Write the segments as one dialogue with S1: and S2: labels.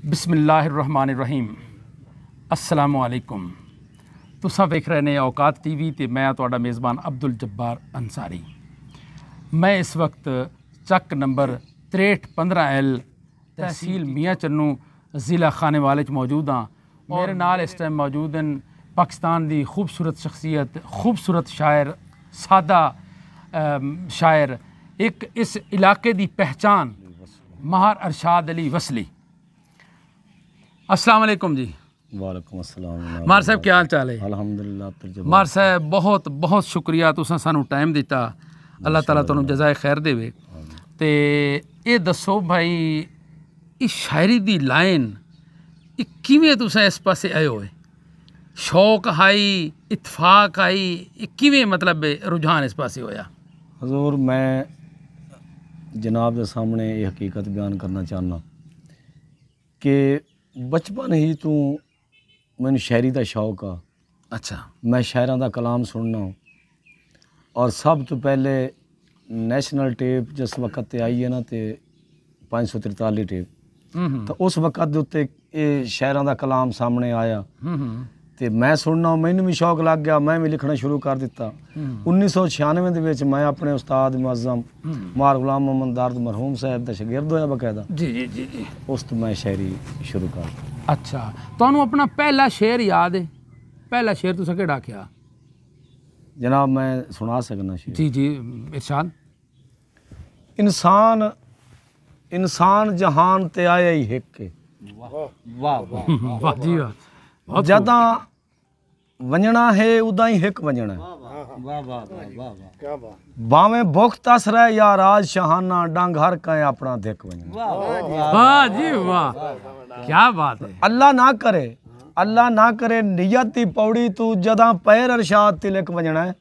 S1: बिस्मिल्लाहिर्रहमानिर्रहीम। अस्सलामुअलैकुम। तुसां वेख रहे ने औकात टीवी ते मैं तुहाडा मेज़बान अब्दुल जब्बार अंसारी। मैं इस वक्त चक नंबर 6315L तहसील मियाँ चन्नू ज़िला खानेवाले च मौजूद हाँ। मेरे नाल इस टाइम मौजूद हैं पाकिस्तान की खूबसूरत शख्सियत, खूबसूरत शायर, सादा शायर, एक इस इलाके की पहचान माहर अरशाद अली वसली। अस्सलाम वालेकुम जी।
S2: वालेकुम अस्सलाम।
S1: मार साहब क्या हाल चाल है?
S2: अल्हम्दुलिल्लाह।
S1: मार साहब बहुत बहुत शुक्रिया, तुसां सानू टाइम दिता। अल्लाह ताला तुहानू जज़ाए खैर देवे। ते ये दसो भाई, इस शायरी दी लाइन किवें तुसां इस पासे आए हो? शौक आई, इत्तफाक आई, किवें मतलब रुझान इस पासे होया?
S2: हजूर, मैं जनाब के सामने ये हकीकत बयान करना चाहना कि बचपन ही तू मैनू शायरी का शौक आ।
S1: अच्छा।
S2: मैं शायरां दा कलाम सुनना और सब तो पहले नैशनल टेप जिस वक्त आई है ना, तो 543 टेप, तो उस वक्त दे उत्ते ये शायरां दा कलाम सामने आया तो मैं सुनना, मैनू भी शौक लग गया, मैं भी लिखना शुरू कर दिता। 1996 दे विच मैं अपने उस्ताद मुअज़्ज़म मार गुलाम मोहम्मद दारद मरहूम साहब दा शागिर्द होया बकायदा।
S1: जी जी जी जी।
S2: उस तो मैं शायरी शुरू कर।
S1: अच्छा, तुहानू अपना पहला शेर याद है? पहला शेर तुसां केड़ा आख्या?
S2: जनाब मैं सुना सकना शेर।
S1: जी जी, इरशाद।
S2: इंसान इंसान जहान ते आया ही हिक के।
S1: वाह वाह वाह जी वाह।
S2: जदा वंजना है उदा ही हिक वंजना। बावें भुख तस रह या राज शहाना, डंग हर कहे अपना धिक वंजना।
S1: वाह जी वाह, क्या बात है। अल्लाह ना करे नियत दी पौड़ी तू जदा पैर अरशाद तिलक वंजना है।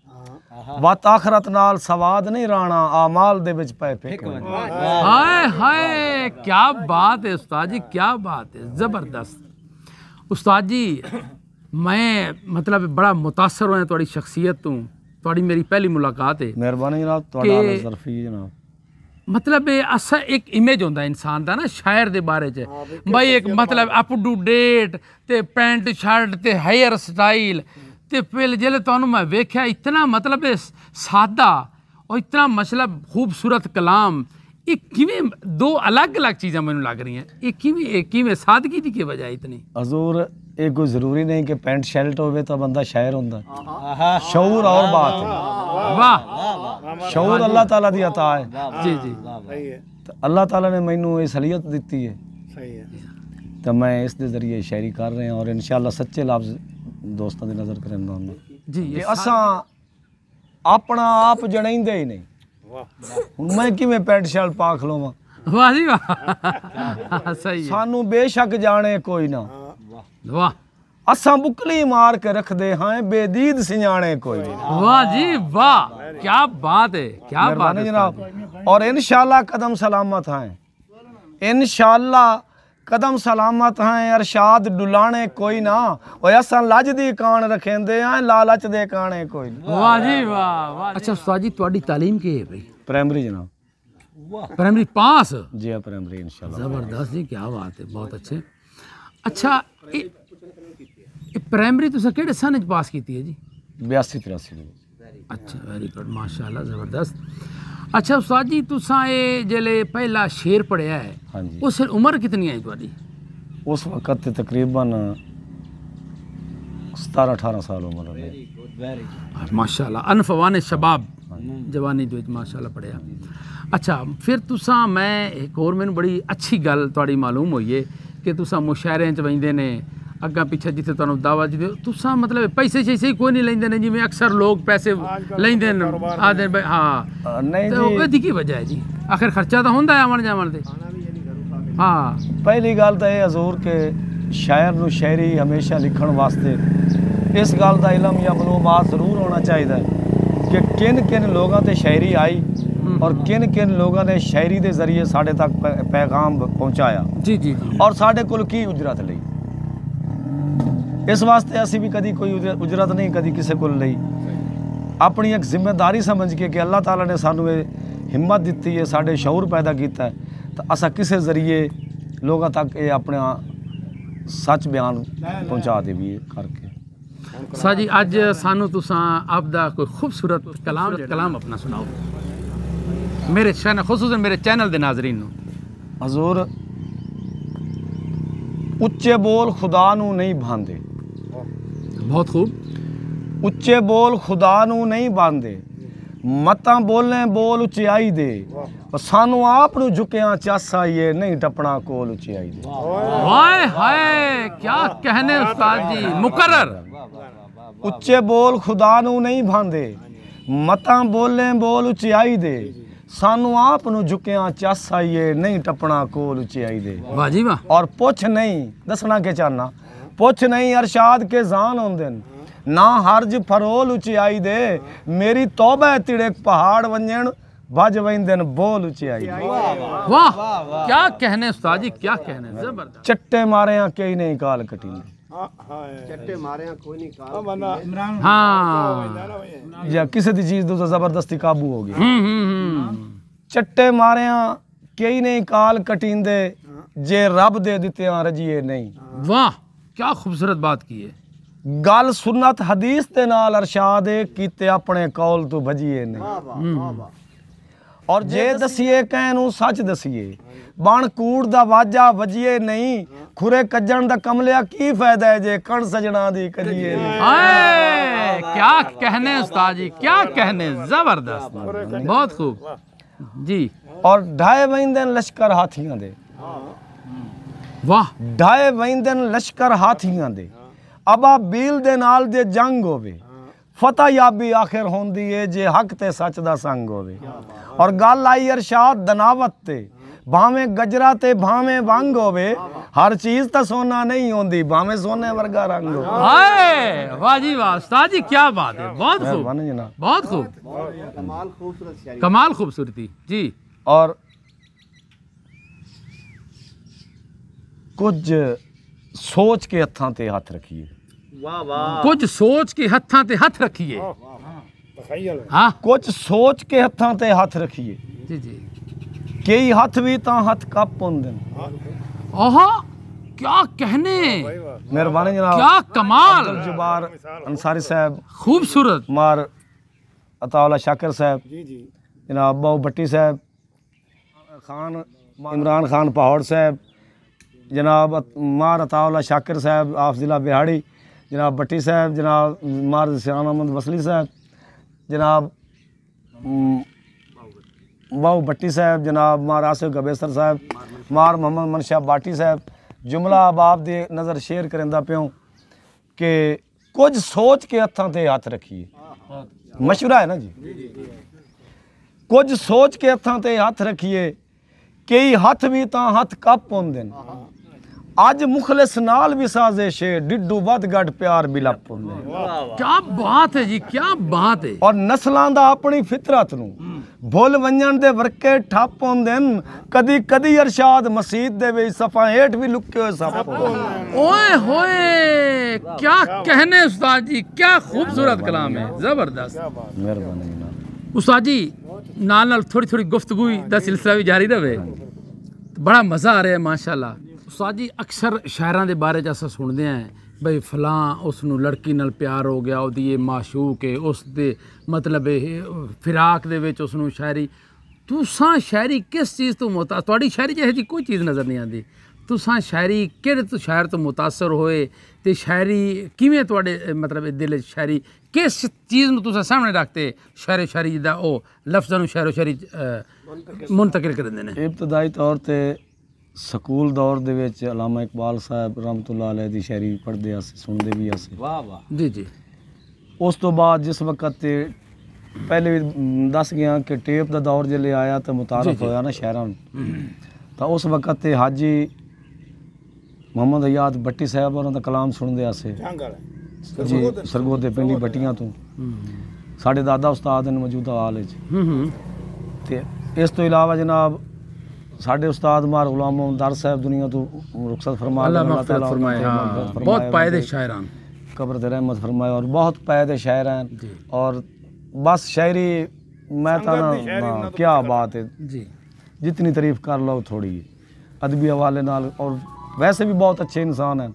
S1: वत आखरत नाल सवाद नहीं राणा, आमाल दे विच पै फेक वंजना। हाय हाय, क्या बात है उस्ताद जी, क्या बात है, ज़बरदस्त। उस्ताद जी, मैं मतलब बड़ा मुतासर होया तुहाडी शख्सियत तो। तुहाडी मेरी पहली मुलाकात है।
S2: मेहरबानी जनाब, तुहाडा ज़रफ़ी जनाब।
S1: मतलब असा एक इमेज होंदा इंसान दा ना शायर दे बारे च भाई, एक मतलब अप टू डेट ते पैंट शर्ट ते हेयर स्टाइल ते फिर जेल्लै तुहानू मैं वेख्या इतना मतलब सादा और इतना मतलब खूबसूरत कलाम, ये किवें दो अलग अलग चीज़ां मैनू लग रही हैं। ये किवें सादगी दी की वजह इतनी?
S2: हजूर, ये कोई ज़रूरी नहीं कि पैंट शर्ट होवे तो बंदा शायर होंदा। शऊर और बात है।
S1: वाह,
S2: शऊर अल्लाह ताला दी अता है।
S1: जी जी।
S2: तो अल्लाह ताला ने मैनू ये सलीयत दी है, तो मैं इस दे जरिए शायरी कर रहे हैं और इंशाअल्लाह सच्चे लफ्ज़ दोस्तों की नज़र करेंदा हूं
S1: जी।
S2: कि असां अपना आप जणाइंदे ही नहीं। हुण मैं किवें पैंट शर्ट पा खलोवां?
S1: वाह जी वाह, सही है।
S2: सानू बेशक जाने कोई ना,
S1: वाह।
S2: असां बुकली मार के रख दे हाँ, बेदीद सिंजाने कोई नहीं।
S1: वाह जी वाह, क्या बात है, क्या बात है
S2: जनाब। और इंशाअल्लाह कदम सलामत हैं, इंशाअल्लाह कदम सलामत हैं, अरशाद डुलाने कोई ना। और असां लज दी कान रखेंदे हैं, लालच दे काने कोई नहीं।
S1: वाह जी वाह वाह। अच्छा उस्ताद जी, तुहाडी तालीम के है भाई?
S2: प्राइमरी जनाब।
S1: प्राइमरी पास?
S2: जी हाँ, प्राइमरी इंशाअल्लाह।
S1: ज़बरदस्त जी, क्या बात है, बहुत अच्छे। अच्छा, ये प्राइमरी तुसां केड़े सन च पास कीती है जी?
S2: 82-83।
S1: अच्छा, वेरी गुड, माशाल्लाह, ज़बरदस्त। अच्छा उस्ताद जी, तुसां ये जेल्ले पहला शेर पढ़िया है,
S2: हाँ जी,
S1: उस उम्र कितनी आई तुहाडी?
S2: उस वक्त तकरीबन 17-18 साल उम्र है।
S1: माशाल्लाह, अनफवान शबाब, जवानी दे विच माशाल्लाह पढ़िया। अच्छा, फिर तुसां, मैं एक और मैनू बड़ी अच्छी गल तुहाडी मालूम होई है कि तुसां मुशायरे च वहिंदे ने अग्गा पिछे जिथे तुहानू दावा जी तुसां मतलब पैसे शैसे कोई नहीं लेंदे ने जिवें अक्सर लोग पैसे लेंदे ने आदे भाई। हाँ
S2: नहीं
S1: तो
S2: जी,
S1: ओहदी की वजह है जी? आखिर खर्चा तो होंदा है आवन जावन दे। हाँ,
S2: पहली गल तो यह हजूर के शायर नू शायरी हमेशा लिखण वास्ते इस गल का इलम या मालूमात जरूर होना चाहिए कि किन किन लोगों ते शायरी आई और किन किन लोगों ने शायरी के जरिए साढ़े तक पैगाम पहुँचाया।
S1: जी जी जी।
S2: और साढ़े कोल की उजरत लई, इस वास्ते असी भी कभी कोई उजरत नहीं कभी किसी को लई। अपनी एक जिम्मेदारी समझ के कि अल्लाह ताला ने सानू हिम्मत दी है, साढ़े शऊर पैदा किया है, तो असा किसी जरिए लोगों तक ये अपना सच बयान पहुंचा देवी करके।
S1: उस्ताद जी अज सानू तुसां आपदा कोई खूबसूरत कलाम अपना सुनाओ मेरे चैनल खुसूसन मेरे चैनल दे नाज़रीन नू।
S2: हजूर उच्चे बोल खुदा नू नहीं भांदे,
S1: बहुत खूब।
S2: उच्चे बोल खुदा नू नहीं बांधे, मतां बोले बोल उचियाई दे, सानू आप नू झुकिया चासा ये नहीं टपना कोल उचियाई दे।
S1: हाय हाय क्या कहने उस्ताद जी, मुकर्रर।
S2: उच्चे बोल खुदा नू नहीं भांदे, मतां बोले बोल उचियाई दे, सानू आप नू झुकिया चासा ये नहीं टपना कोल उचियाई दे।
S1: वाह जी वाह।
S2: और पुछ नहीं दसना के चाहना, पुछ नहीं अरशाद के जान होंदे ना हर्ज फरोल उचियाई दे, मेरी तौबा तिड़े पहाड़ वंजन भज वंदन बोल उचियाई दे।
S1: वाह क्या कहने उस्ताद जी, क्या कहने, जबरदस्त।
S2: चट्टे मारे कई नहीं काल कटींदे,
S3: चट्टे मारे कोई नहीं काल
S1: हाँ
S2: या किसी दी चीज तो जबरदस्ती काबू हो गई। चट्टे मारे कई नहीं काल कटींदे, जे रब दे दिते रजिए नहीं।
S1: वाह क्या खूबसूरत बात की है।
S2: गल सुन्नत हदीस दे नाल अरशाद कीते अपने कौल तो भजिए नहीं। और जे दसिए कहनू सच दसिए, बण कूड़ दा वाजा वजिए नहीं, खुरे कज्जण दा कमलिया की फायदा है जे कण सजना दी कजिए नहीं।
S1: हाय क्या कहने उस्ताद जी, क्या कहने, जबरदस्त, बहुत खूब जी।
S2: और ढाए वंदन लश्कर हाथियां दे,
S1: वाह
S2: ढाए वंदन लश्कर हाथियां दे, अबाबील दे नाल दे जंग होवे, फतह याबी आखिर होंदी है जे हक ते सच दा संग होवे। और गल आई अरशाद दनावत ते, भावें गजरा ते भावें वंग होवे, हर चीज ता सोना नहीं होंदी, भावें सोने वर्गा रंग होवे।
S1: हाय वाह जी वाह उस्ताद जी, क्या बात है, बहुत खूब,
S2: मेहरबानी जनाब।
S1: बहुत खूब,
S3: कमाल खूबसूरत शायरी।
S1: कमाल खूबसूरती जी।
S2: और कुछ सोच के हत्थां ते हथ रखिए,
S3: वाह वाह
S1: कुछ सोच के हत्थां ते हथ रखिए। हाँ
S2: कुछ सोच के हत्थां ते हथ रखिए,
S1: जी जी।
S2: कई हथ भी ता हथ कप होंदे।
S1: ओहो क्या कहने,
S2: मेहरबानी जनाब।
S1: क्या कमाल,
S2: अब्दुल जब्बार अंसारी साहब,
S1: खूबसूरत।
S2: मार अताउल्ला शाकिर साहब, जनाब बाऊ भट्टी साहब, खान इमरान खान पहाड़ साहब, जनाब मार अताउल्ला शाकिर साहब आफ ज़िला बिहाड़ी, जनाब भट्टी साहब, जनाब मार सियान अहमद वसली साहब, जनाब बाऊ भट्टी साहब, जनाब मार आसिफ गबेसर साहब, मार मोहम्मद मनशा बाटी साहब। जुमला बाप दे नज़र शेयर करेंदा प्यों कि कुछ सोच के हत्थां ते हथ रखिए, मशवरा है ना जी। कुछ सोच के हत्थां ते हथ रखिए, कई हथ भी ता हथ कप होंदे। अज मुखलिस नाल भी साजिश है, डिड्डू वध गढ़ प्यार बिलप होंदे।
S1: क्या बात है जी, क्या बात है।
S2: और नस्लां दा अपनी फितरत नू भुल वंजन दे वरके ठप होंदे, कदी कदी अरशाद मसीद दे विच सफा हेठ भी लुके होए सप होंदे।
S1: ओए होए क्या कहने उस्ताद जी, क्या खूबसूरत कलाम है, जबरदस्त।
S2: मेहरबानी जनाब।
S1: उस्ताद जी नाल नाल थोड़ी थोड़ी गुफ्तगू दा सिलसिला भी जारी रहे, बड़ा मज़ा आ रहा है माशाल्लाह। उस्ताद जी अक्सर शायरां दे बारे च अस सुनते हैं बई फलां उसनू लड़की नाल प्यार हो गया, ओदी ये माशूक है, उस दे मतलब फिराक दे विच उसनू शायरी। तुसां शायरी किस चीज़ तो तुहाडी शायरी च इहो जी कोई चीज़ नज़र नहीं आती। तुसां शायरी केड़े तो शायर तो मुतासर होए ते शायरी किवें तुहाडे मतलब दिल च शायरी किस चीज़ नू तुसां सामने रखते शायरी दा ओ लफ्ज़ां नू शायरी मुंतकिल करदे ने।
S2: इब्तदाई तौर ते स्कूल दौर दे विच अलामा इकबाल साहब रहमतुल्लाह अलैह दी शायरी पढ़दे अस सुनदे भी अस।
S3: वाह वाह
S1: जी जी।
S2: उस तो बाद जिस वक्त ते पहले भी दस गया कि टेप दा दौर जिले आया तो मुतारफ होया ना शहरां तो उस वक्त ते हाजी मोहम्मद अयाद भट्टी साहब और कलाम सुनते अस जी सरगोदे पिंडी भट्टियां तो साढ़े दादा उस्ताद ने मौजूदा हाल ते इस तो इलावा जनाब साढ़े उस्ताद मार गुलाम मोहम्मद दर साहब दुनिया तो रुखसत फरमाए,
S1: अल्लाह मग़फ़िरत फरमाए, बहुत पायदे शायरान,
S2: कब्र दे रहमत फरमाए और बहुत पायदे शायर हैं। और बस शायरी मैं तो ना क्या बात है
S1: जी,
S2: जितनी तारीफ कर लो थोड़ी है अदबी हवाले नाल। और वैसे भी बहुत अच्छे इंसान हैं।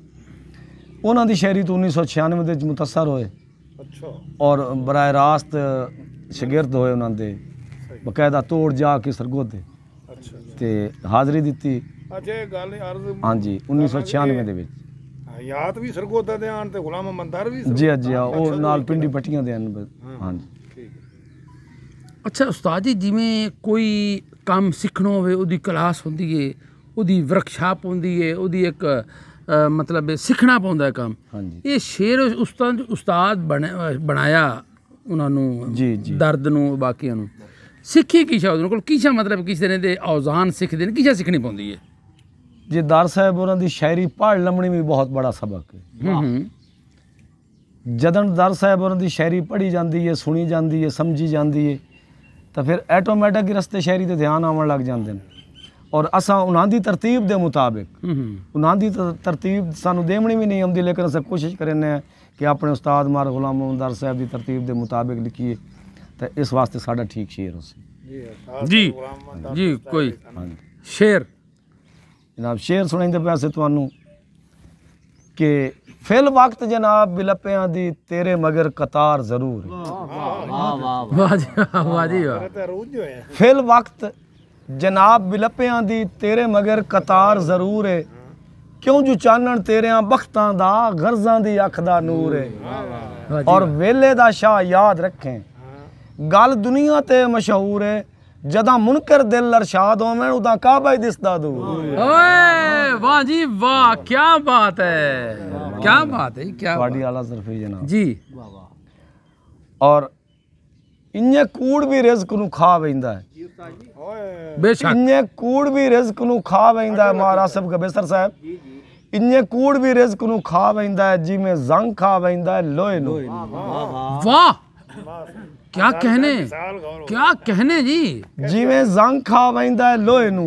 S2: ਉਹਨਾਂ ਦੀ ਸ਼ਾਇਰੀ ਤੋਂ 1996 ਦੇ ਵਿੱਚ ਮੁਤੱਸਰ ਹੋਏ।
S4: ਅੱਛਾ
S2: ਔਰ ਬਰਾਏ ਰਾਸਤ ਸ਼ਾਗਿਰਦ ਹੋਏ ਉਹਨਾਂ ਦੇ, ਬਕਾਇਦਾ ਤੋੜ ਜਾ ਕੇ ਸਰਗੋਧੇ
S4: ਅੱਛਾ
S2: ਤੇ ਹਾਜ਼ਰੀ ਦਿੱਤੀ।
S4: ਅੱਛਾ ਇਹ ਗੱਲ ਅਰਜ਼
S2: ਹਾਂਜੀ 1996 ਦੇ ਵਿੱਚ।
S4: ਹਯਾਤ ਵੀ ਸਰਗੋਦਾ ਦੇ ਆਣ ਤੇ ਗੁਲਾਮ ਮੰਦਰ ਵੀ
S2: ਜੀ ਜੀ ਉਹ ਨਾਲ ਪਿੰਡੀ ਪੱਟੀਆਂ ਦੇ ਹਨ। ਹਾਂਜੀ
S4: ਠੀਕ ਹੈ।
S1: ਅੱਛਾ ਉਸਤਾਦ ਜੀ, ਜਿਵੇਂ ਕੋਈ ਕੰਮ ਸਿੱਖਣਾ ਹੋਵੇ ਉਹਦੀ ਕਲਾਸ ਹੁੰਦੀ ਏ, ਉਹਦੀ ਵਰਕਸ਼ਾਪ ਹੁੰਦੀ ਏ, ਉਹਦੀ ਇੱਕ ਮਤਲਬ ਸਿੱਖਣਾ ਪੈਂਦਾ ਕੰਮ।
S2: ਹਾਂਜੀ
S1: ਇਹ ਸ਼ੇਰ ਉਸਤਾਦ ਬਣਾਇਆ ਉਹਨਾਂ ਨੂੰ,
S2: ਜੀ ਜੀ
S1: ਦਰਦ ਨੂੰ, ਬਾਕੀਆਂ ਨੂੰ ਸਿੱਖੀ ਕੀਸ਼ਾ ਉਹਨਾਂ ਕੋਲ ਕੀਸ਼ਾ, ਮਤਲਬ ਕਿਸੇ ਨੇ ਦੇ ਔਜ਼ਾਨ ਸਿੱਖਦੇ ਨੇ, ਕੀਸ਼ਾ ਸਿੱਖਣੀ ਪੈਂਦੀ ਹੈ।
S2: ਜੀ ਦਰ ਸਾਹਿਬ ਉਹਨਾਂ ਦੀ ਸ਼ਾਇਰੀ ਪੜ੍ਹ ਲੰਮਣੀ ਵੀ ਬਹੁਤ ਬੜਾ ਸਬਕ ਹੈ। ਜਦੋਂ ਦਰ ਸਾਹਿਬ ਉਹਨਾਂ ਦੀ ਸ਼ਾਇਰੀ ਪੜ੍ਹੀ ਜਾਂਦੀ ਹੈ, ਸੁਣੀ ਜਾਂਦੀ ਹੈ, ਸਮਝੀ ਜਾਂਦੀ ਹੈ, ਤਾਂ ਫਿਰ ਆਟੋਮੈਟਿਕ ਰਸਤੇ ਸ਼ਾਇਰੀ ਤੇ ਧਿਆਨ ਆਉਣ ਲੱਗ ਜਾਂਦੇ ਨੇ। ਔਰ ਅਸਾਂ ਉਹਨਾਂ ਦੀ ਤਰਤੀਬ ਦੇ ਮੁਤਾबिक, ਉਹਨਾਂ ਦੀ ਤਰਤੀਬ ਸਾਨੂੰ ਦੇਵਣੀ ਵੀ ਨਹੀਂ ਆਉਂਦੀ, ਲੇਕਿਨ ਅਸੀਂ ਕੋਸ਼ਿਸ਼ ਕਰਨੇ ਆ ਕਿ ਆਪਣੇ ਉਸਤਾਦ ਮਾਰ ਗੁਲਾਮ ਮੁਹੰਮਦ ਦਰ ਸਾਹਿਬ ਦੀ ਤਰਤੀਬ ਦੇ ਮੁਤਾबिक ਲਿਖੀਏ, ਤਾਂ ਇਸ ਵਾਸਤੇ ਸਾਡਾ ਠੀਕ ਸ਼ੇਰ ਹੋ ਸਕੇ।
S1: ਜੀ ਜੀ ਕੋਈ ਸ਼ੇਰ
S2: जनाब शेर सुनाइंदे पैसे तुहानू कि फिल वक्त जनाब बिलपियां दी तेरे मगर कतार जरूर
S1: ਵਾਹ ਜੀ ਵਾਹ ਜੀ ਵਾਹ।
S4: ਤੇ ਰੂਝ ਹੋਇਆ
S2: फिल वक्त जनाब बिलपियां दी तेरे मगर कतार जरूर है क्यों जो चानन तेरियां बख्तां दा गर्जां दी अख दा नूर है
S1: ਵਾਹ ਜੀ
S2: और वेले दा शाह याद रखें गल दुनिया ते मशहूर है जदा मुनकर दिल अरशाद होवें उदा काबा ही दिसदा दूर।
S1: ओए वाह जी वाह, क्या बात है, क्या बात है, क्या
S2: ਤੁਹਾਡੀ ਆਲਾ ਜ਼ਰਫੀ ਜਨਾਬ
S1: जी।
S2: ਔਰ ਇੰਨੇ ਕੂੜ ਵੀ ਰਿਜ਼ਕ ਨੂੰ ਖਾ ਵੈਂਦਾ ਹੈ,
S4: ਓਏ
S1: बेशक
S2: ਇੰਨੇ ਕੂੜ ਵੀ ਰਿਜ਼ਕ ਨੂੰ ਖਾ ਵੈਂਦਾ ਹੈ। ਮਹਾਰਾਜ ਸਾਹਿਬ ਗਬੇਸਰ ਸਾਹਿਬ ਇੰਨੇ ਕੂੜ ਵੀ ਰਿਜ਼ਕ ਨੂੰ ਖਾ ਵੈਂਦਾ ਹੈ ਜਿਵੇਂ ਜ਼ੰਗ ਖਾ ਵੈਂਦਾ ਹੈ ਲੋਹੇ ਨੂੰ।
S1: वाह, क्या कहने,
S4: ਸਾਲ ਗੌਰ
S1: क्या कहने जी।
S2: ਜਿਵੇਂ ਜ਼ੰਗ ਖਾ ਵੈਂਦਾ ਹੈ ਲੋਹੇ ਨੂੰ,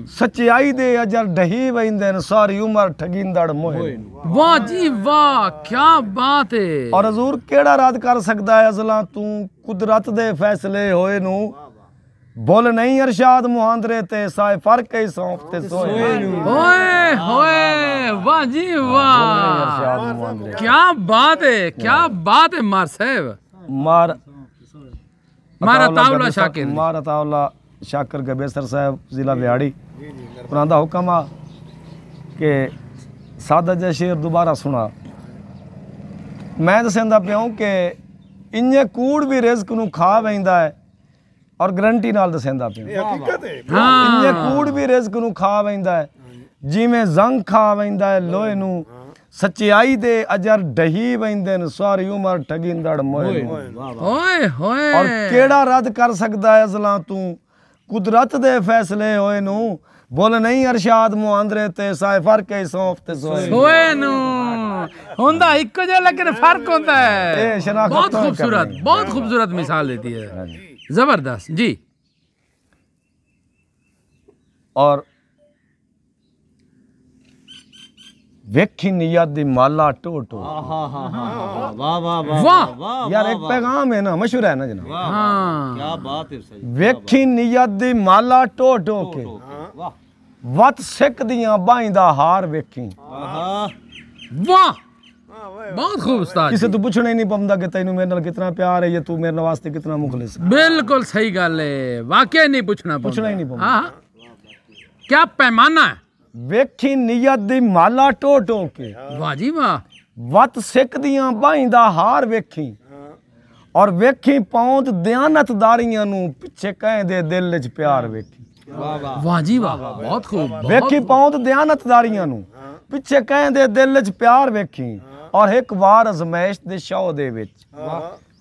S2: ਸਚਾਈ ਦੇ ਅਜਰ ਢਹੀ ਵੈਂਦੇ ਨੇ ਸਾਰੀ ਉਮਰ ਠਗਿੰਦੜ ਮੋਹੇ ਨੂੰ।
S1: वाह जी वाह, क्या बात है।
S2: ਔਰ ਹਜ਼ੂਰ ਕਿਹੜਾ ਰੱਦ ਕਰ ਸਕਦਾ ਹੈ ਅਜ਼ਲਾਂ ਤੂੰ ਕੁਦਰਤ ਦੇ ਫੈਸਲੇ ਹੋਏ ਨੂੰ। ਬੋਲ ਨਹੀਂ ਅਰਸ਼ਾਦ ਮੁਹਾਂਦਰੇ ਤੇ ਸਾਏ ਫਰਕ ਹੀ ਸੌਂਫ ਤੇ ਸੋਏ ਨੂੰ।
S1: ओए होए वाह जी वाह,
S2: ਅਰਸ਼ਾਦ ਮੁਹਾਂਦਰੇ
S1: क्या बात है, क्या बात है मार साहब।
S2: ਮਾਰ
S1: मारा तावला शाकिर
S2: ਮਾਰ ਅਤਾਉਲਾ ਸ਼ਾਕਰ ਗਬੇਸਰ ਸਾਹਿਬ ਜ਼ਿਲ੍ਹਾ ਵਿਹਾੜੀ ਉਹਨਾਂ ਦਾ ਹੁਕਮ ਆ ਕਿ ਸਾਦਾ ਜਿਹਾ ਸ਼ੇਰ ਦੁਬਾਰਾ ਸੁਣਾ। ਮੈਂ ਦੱਸਦਾ ਪਿਆ ਕਿ ਇੰਨੇ ਕੂੜ ਵੀ ਰਿਜ਼ਕ ਨੂੰ ਖਾ ਵੈਂਦਾ ਹੈ ਔਰ ਗਰੰਟੀ ਨਾਲ ਦੱਸਦਾ ਪਿਆ
S4: ਹਕੀਕਤ ਹੈ
S2: ਇੰਨੇ ਕੂੜ ਵੀ ਰਿਜ਼ਕ ਨੂੰ ਖਾ ਵੈਂਦਾ ਹੈ ਜਿਵੇਂ ਜ਼ੰਗ ਖਾ ਵੈਂਦਾ ਹੈ ਲੋਹੇ ਨੂੰ। ਸਚਾਈ ਦੇ ਅਜਰ ਢਹੀ ਵੈਂਦੇ ਨੇ ਸਾਰੀ ਉਮਰ ਠਗਿੰਦੜ ਮੋਏ ਨੂੰ।
S1: ओए होए
S2: ਔਰ ਕਿਹੜਾ ਰੱਦ ਕਰ ਸਕਦਾ ਹੈ ਅਜ਼ਲਾਂ ਤੂੰ ਕੁਦਰਤ ਦੇ ਫੈਸਲੇ ਹੋਏ ਨੂੰ। ਬੋਲ ਨਹੀਂ ਅਰਸ਼ਾਦ ਮੁਹਾਂਦਰੇ ਤੇ ਸਾਏ ਫਰਕ ਹੈ ਸੌਂਫ ਤੇ ਸੋਏ ਨੂੰ।
S1: सोए नु होंदा इको जे, लेकिन फर्क होता है।
S2: ये शनाख्त
S1: बहुत
S2: तो
S1: खूबसूरत,
S2: करनी है।
S1: बहुत खूबसूरत मिसाल देती है, जबरदस्त जी।
S2: ਔਰ ਵੇਖੀ ਨੀਅਤ ਦੀ ਮਾਲਾ ਟੋ ਟੋ।
S1: वाह
S2: यार एक पैगाम है ना, मशहूर है ना जनाब।
S1: हाँ
S2: ਵੇਖੀ ਨੀਅਤ ਦੀ ਮਾਲਾ ਟੋ ਟੋ ਕੇ ਵਤ ਸਿੱਖ ਦੀਆਂ ਬਾहीं ਦਾ ਹਾਰ ਵੇਖੀ।
S1: वाह, बहुत खूब उस्ताद
S2: ਕਿਸੇ
S1: जी।
S2: ਤੋਂ ਪੁੱਛਣਾ ਹੀ ਨਹੀਂ ਪਉਂਦਾ ਕਿ ਤੈਨੂੰ ਮੇਰੇ ਨਾਲ ਕਿਤਨਾ ਪਿਆਰ ਹੈ ਜਾਂ ਤੂੰ ਮੇਰੇ ਵਾਸਤੇ ਕਿਤਨਾ ਮੁਖਲਿਸ ਹੈ।
S1: बिल्कुल सही गल है, वाकई नहीं पूछना
S2: पूछना ही नहीं पड़ता।
S1: हाँ, क्या पैमाना है।
S2: ਵੇਖੀ ਨੀਅਤ ਦੀ ਮਾਲਾ ਟੋ ਟੋ ਕੇ
S1: वाह जी वाह,
S2: ਵਤ ਸਿੱਖ ਦੀਆਂ ਬਾਹੀਂ ਦਾ ਹਾਰ ਵੇਖੀ। ਔਰ ਵੇਖੀ ਪੌਂਦ ਦਿਆਨਤਦਾਰੀਆਂ ਨੂੰ ਪਿੱਛੇ ਕਹਿੰਦੇ ਦਿਲ 'ਚ ਪਿਆਰ ਵੇਖੀ।
S1: वाह जी वाह, बहुत खूब,
S2: ਵੇਖੀ ਪੌਂਦ ਦਿਆਨਤਦਾਰੀਆਂ ਨੂੰ ਪਿੱਛੇ ਕਹਿੰਦੇ ਦਿਲ 'ਚ ਪਿਆਰ ਵੇਖੀ। ਔਰ ਇੱਕ ਵਾਰ ਅਜ਼ਮੈਸ਼ ਦੇ ਸ਼ੌ ਦੇ ਵਿੱਚ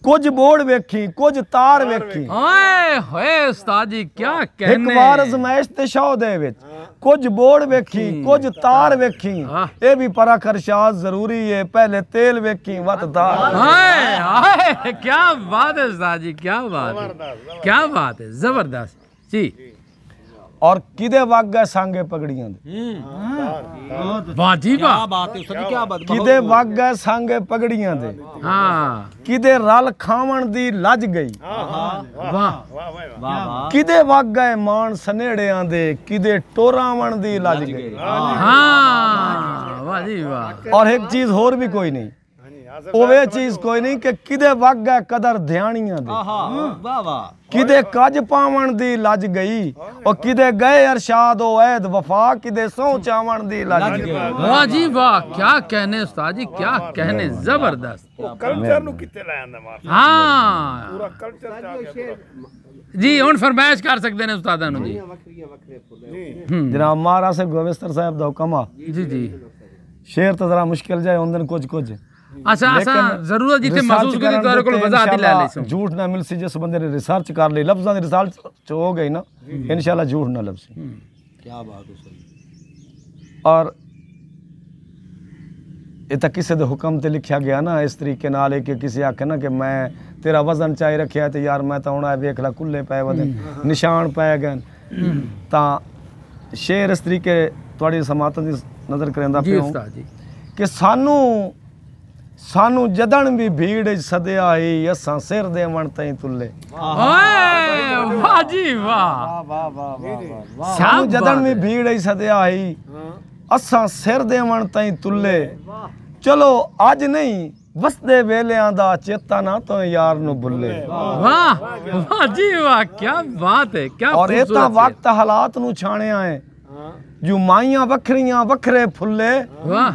S2: ਕੁਝ ਬੋੜ ਵੇਖੀ ਕੁਝ ਤਾਰ ਵੇਖੀ।
S1: ओए होए उस्ताद जी, क्या
S2: ਇੱਕ
S1: कहने।
S2: ਵਾਰ ਅਜ਼ਮੈਸ਼ ਦੇ ਸ਼ੌ ਦੇ ਵਿੱਚ ਕੁਝ ਬੋੜ ਵੇਖੀ ਕੁਝ ਤਾਰ ਵੇਖੀ। ਇਹ ਵੀ ਪਰਖ ਅਰਸ਼ਾਦ ਜ਼ਰੂਰੀ ਹੈ ਪਹਿਲੇ ਤੇਲ ਵੇਖੀ ਵਤ ਤਾਰ।
S1: हाय हाय, क्या बात है उस्ताद जी, क्या बात है, क्या बात है, जबरदस्त जी।
S2: ਔਰ ਕਿਦੇ ਵਗ ਗਏ ਸਾਂਗੇ ਪਗੜੀਆਂ ਦੇ।
S1: वाह जी वाह,
S2: ਕਿਦੇ ਵਗ ਗਏ ਸਾਂਗੇ ਪਗੜੀਆਂ ਦੇ।
S1: हाँ
S2: ਕਿਦੇ ਰਲ ਖਾਵਣ ਦੀ ਲੱਜ ਗਈ।
S1: वाह,
S2: ਕਿਦੇ ਵਗ ਗਏ ਮਾਣ ਸਨੇੜਿਆਂ ਦੇ ਕਿਦੇ ਟੋਰਾਵਣ ਦੀ ਲੱਜ ਗਈ।
S1: हाँ वाह जी वाह
S2: और एक चीज होर भी कोई नहीं,
S4: हाँ जी आसिफ
S2: ਉਹ ਇਹ ਚੀਜ਼ ਕੋਈ ਨਹੀਂ ਕਿ ਕਿਦੇ ਵਗ ਗਏ ਕਦਰ ਧਿਆਣੀਆਂ ਦੀ,
S3: वाह वाह
S2: ਕਿਦੇ ਕੱਜ ਪਾਵਣ ਦੀ ਲੱਜ ਗਈ, ਉਹ ਕਿਦੇ ਗਏ ਅਰਸ਼ਾਦ ਉਹ ਐਦ ਵਫਾ, ਕਿਦੇ ਸਹੁੰ ਚਾਵਣ ਦੀ ਲੱਜ ਗਈ।
S1: वाह जी वाह, क्या कहने उस्ताद जी, क्या कहने, जबरदस्त।
S4: कल्चर नु कितने ले आंदा मार
S1: हाँ
S4: पूरा कल्चर चा के
S1: जी, हुण फरमाइश कर सकते हैं उस्तादा नु जी।
S3: वक्रियां वक्रे फुल
S2: जनाब महाराज से गोविस्तर साहब दा हुक्म आ,
S1: जी जी
S2: शेर तो जरा मुश्किल जाए होंदे कुछ कुछ,
S1: अच्छा असा जरूरत जिथे महसूस की तौर कोल वजाहत ले ले
S2: झूठ ना मिलसी, जिस बंदे ने रिसर्च कर ली लफ्जां दी रिसर्च च हो गई ना, इंशाल्लाह झूठ ना लभसी।
S3: क्या बात है सही।
S2: और ये तो किसी दे हुक्म ते लिखा गया ना इस तरीके नाल है कि किसी आखे ना कि मैं तेरा वजन चाहे रखिया तो यार मैं तो हुण वेख ला कुल्ले पै वदे निशान पै गए, तां शेर इस तरीके तुहाडी समात दी नज़र करेंदा
S1: जी
S2: पिया
S1: उस्ताद जी।
S2: कि सानू जदन भी भीड़ सदया ही असां सिर देवण तई तुल्ले,
S1: ओए वाह जी वाह,
S2: सानू जदन भी भीड़ सदया ही असां सिर देवण तई तुल्ले, चलो अज नहीं वसदे वेलियां दा चेता ना तो यार नु भुल्ले।
S1: वाह वाह जी वाह, क्या बात है, क्या
S2: और ये तो
S1: खूबसूरत
S2: वक्त हालात नु छाणिया है, जो माइयां वखरियां वखरे फुल्ले,
S1: शेर। वाह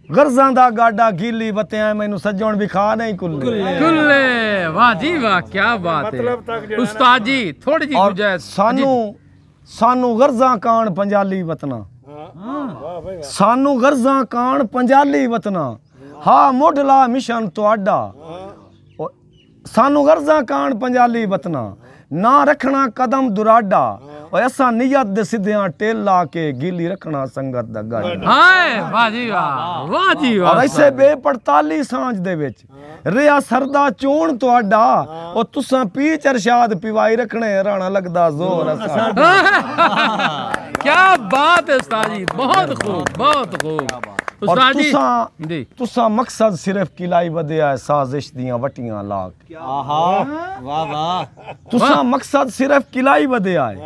S2: गर्जां दा गाडा गीली बतियां मैनू सजण भी खा नहीं कुल्ले।
S1: कुल्ले, वाह जी वाह, क्या बात
S4: मतलब तक
S1: है
S4: जो है
S1: उस्ताद जी। थोड़ी जी
S2: और
S1: गुंजाइश
S2: सानू गर्जां कान पंजाली वतना,
S4: वाह भाई
S2: सानू गर्जां कान पंजाली वतना, हा मोढला मिशन तुआडा, सानू गर्जां कान पंजाली वतना, ना रखना कदम दुराडा, और असा नियत दे सिद्धियां टेल ला के गीली रखना संगत दा गाडा।
S1: हाय वाह जी वाह, वाह जी वाह।
S2: और ऐसे बेपड़ताली सांझ दे विच रिया सरदा चोण तुआडा, और तुसां पीच अरशाद पिवाई रखने राणा लगदा जोर असा।
S1: क्या बात है उस्ताद जी, बहुत खूब बहुत खूब
S2: और
S1: उस्ताद जी।
S2: तुसां
S1: जी
S2: तुसां मकसद सिर्फ किलाई वधिया है साजिश दियां वटियां लाक,
S3: वाह वाह
S2: तुसां मकसद सिर्फ किलाई वधिया है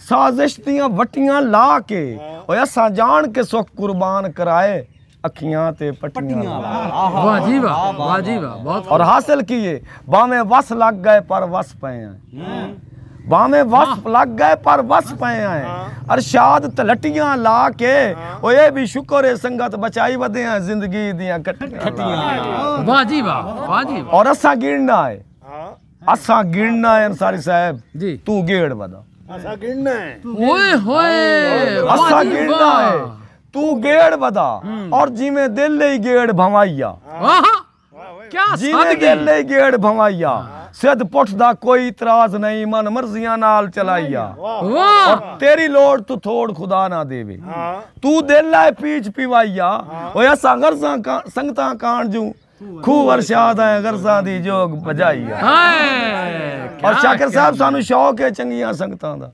S2: साजिश दियां वटियां ला के, और असां जान के सुख कुर्बान कराए अखियां ते पट्टियां।
S1: वाह जी वाह, वाह जी वाह, बहुत
S2: और हासिल किए बामे वस लग गए पर वस पे हैं, बामे वस लग गए पर वस पे हैं, अरशाद तलटियां ला के, ओ ये भी शुक्र है संगत बचाई वदे हैं जिंदगी दियां कटियां।
S1: वाह जी वाह, वाह जी वाह।
S2: और असा गिणना है, असा गिणना है अंसारी साहब,
S1: जी
S2: तू गेड़ बदा,
S4: ऐसा गिनना है
S1: ओए होए, वाह
S2: असा
S1: जी
S2: गिणना
S1: वाह।
S2: है, तू गेड़ बदा, और जिमें दिल ही गेड़ भवाइया,
S1: वाह क्या
S2: जिमें
S1: सादगी।
S2: दिल ही गेड़ भवाइया, सिद्ध पुठ दा कोई इतराज नहीं, मन मर्जियां नाल चलाइया,
S1: वाह
S2: और तेरी लोड़ तू थोड़ खुदा ना देवे, तू दिल है पीछ पिवाइया, ओए असा गर्जा संगता कान जू खूब अरशाद है गर्जा दी जोग बजाइया।
S1: हाय
S2: और शाकिर साहब सानू शौक है चंगियां संगतां दा।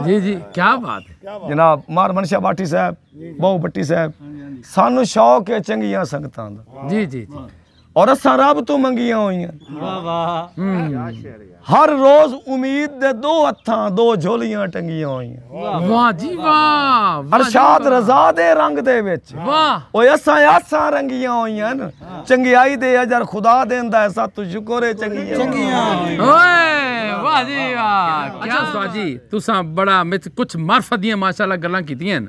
S1: जी जी, क्या बात है।
S2: जनाब मार मनशा बाटी साहब, बहु भट्टी साहब, सानू शौक है चंगियां संगतां दा,
S1: जी जी जी।
S2: और असां रब तो मंगियां होइयां,
S3: वाह वाह
S2: हर रोज उम्मीद दे दो हत्थां दो झोलियां टंगियां होइयां,
S1: वाह जी वाह, वाह जी
S2: अरशाद
S1: वाह।
S2: रजा दे रंग दे विच,
S1: वाह
S2: ओए असां आसां रंगियां होइयां, चंगियाई दे अजर खुदा देंदा है, सत शुक्र है चंगियां।
S1: ओए वाह जी वाह। अच्छा उस्ताद जी, तुसां बड़ा मित कुछ मार्फत दियां माशाअल्लाह गल्लां कीतियां न।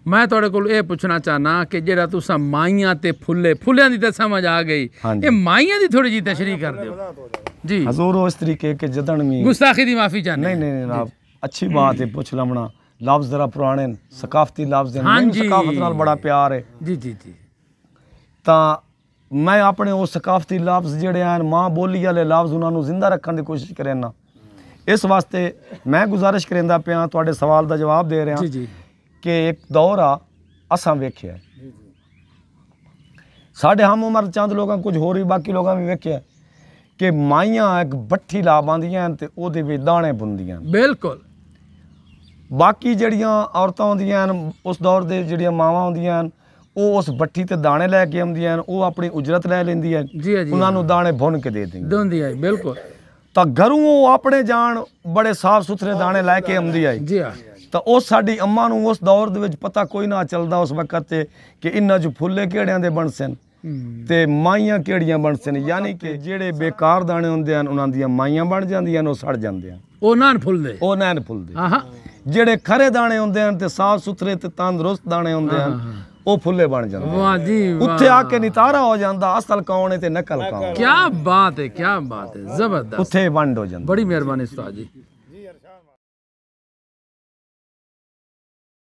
S1: मैं थोड़े को ये पूछना चाहना कि जेड़ा तुसां माइयां ते फुल्ले फुल्लियां दी तो समझ आ गई,
S2: हाँ जी।
S1: ये माइयां दी थोड़ी जी तशरीह कर दियो जी।
S2: हजूर इस तरीके के जदन में
S1: गुस्ताखी दी माफी चाहते
S2: नहीं नहीं जनाब, अच्छी बात है पुछ लमना, लफ्ज जरा पुराने न, सकाफती लफ्ज हैं,
S1: हाँ
S2: मैनू
S1: जी।
S2: सकाफत नाल बड़ा प्यार है,
S1: जी जी जी।
S2: ਤਾਂ मैं अपने वो सकाफती लफ्ज ਜਿਹੜੇ ਹਨ माँ बोली वाले लफ्ज उन्होंने जिंदा रखने की कोशिश करना। इस वास्ते मैं गुजारिश करेंदा पिया ਤੁਹਾਡੇ सवाल का जवाब दे रहा
S1: जी जी
S2: कि एक दौर आ असां वेख्या साढ़े हम उम्र चंद लोगों कुछ हो रही, बाकी लोगों भी वेख्या कि माइयां एक भट्ठी ला पांदियां ते ओदे विच दाने बुनदियां,
S1: बिल्कुल।
S2: बाकी जड़ियां औरतां होंदियां उस दौर दे जड़ियां मावां होंदियां ਉਹ ਉਸ भट्ठी ते दाने लैके आਉਂਦੀਆਂ ਹਨ, ਉਹ ਆਪਣੀ ਉਜਰਤ ਲੈ ਲੈਂਦੀਆਂ ਹਨ,
S1: जी जी
S2: ਉਹਨਾਂ ਨੂੰ दाने भुन के दे ਦਿੰਦੀਆਂ।
S1: दोंदी आई बिल्कुल।
S2: ਤਾਂ ਘਰੋਂ ਉਹ ਆਪਣੇ ਜਾਣ ਬੜੇ ਸਾਫ ਸੁਥਰੇ दाने ਲੈ ਕੇ ਆਉਂਦੀ ਹੈ,
S1: जी हाँ
S2: ਤਾਂ ਉਹ ਸਾਡੀ ਅੰਮਾ ਨੂੰ ਉਸ ਦੌਰ ਦੇ ਵਿੱਚ ਪਤਾ ਕੋਈ ਨਾ ਚੱਲਦਾ ਉਸ ਵਕਤ ਤੇ ਕਿ ਇਹਨਾਂ 'ਚ ਫੁੱਲੇ ਕਿਹੜਿਆਂ ਦੇ ਬਣ ਸਨ ਤੇ ਮਾਈਆਂ ਕਿਹੜੀਆਂ ਬਣ ਸਨ। ਯਾਨੀ ਕਿ ਜਿਹੜੇ ਬੇਕਾਰ ਦਾਣੇ ਹੁੰਦੇ ਹਨ ਉਹਨਾਂ ਦੀਆਂ ਮਾਈਆਂ ਬਣ ਜਾਂਦੀਆਂ ਨੇ, ਉਹ ਸੜ ਜਾਂਦੇ ਹਨ,
S1: ਉਹ ਨਾ ਫੁੱਲਦੇ।
S2: ਉਹ ਨੈਣ ਫੁੱਲਦੇ।
S1: ਆਹਾਂ
S2: ਜਿਹੜੇ ਖਰੇ ਦਾਣੇ ਹੁੰਦੇ ਹਨ ਤੇ ਸਾਫ ਸੁਥਰੇ ਤੇ ਤੰਦਰੁਸਤ ਦਾਣੇ ਹੁੰਦੇ ਹਨ, ਉਹ ਫੁੱਲੇ ਬਣ ਜਾਂਦੇ ਹਨ।
S1: ਵਾਹ ਜੀ ਵਾਹ,
S2: ਉੱਥੇ ਆ ਕੇ ਨਿਤਾਰਾ ਹੋ ਜਾਂਦਾ ਅਸਲ ਕੌਣ ਹੈ ਤੇ ਨਕਲ ਕੌਣ।
S1: ਕੀ ਬਾਤ ਹੈ, ਕੀ ਬਾਤ ਹੈ, ਜ਼ਬਰਦਸਤ।
S2: ਉੱਥੇ ਵੰਡ ਹੋ ਜਾਂਦਾ।
S1: ਬੜੀ ਮਿਹਰਬਾਨੀ ਉਸਤਾਦ ਜੀ।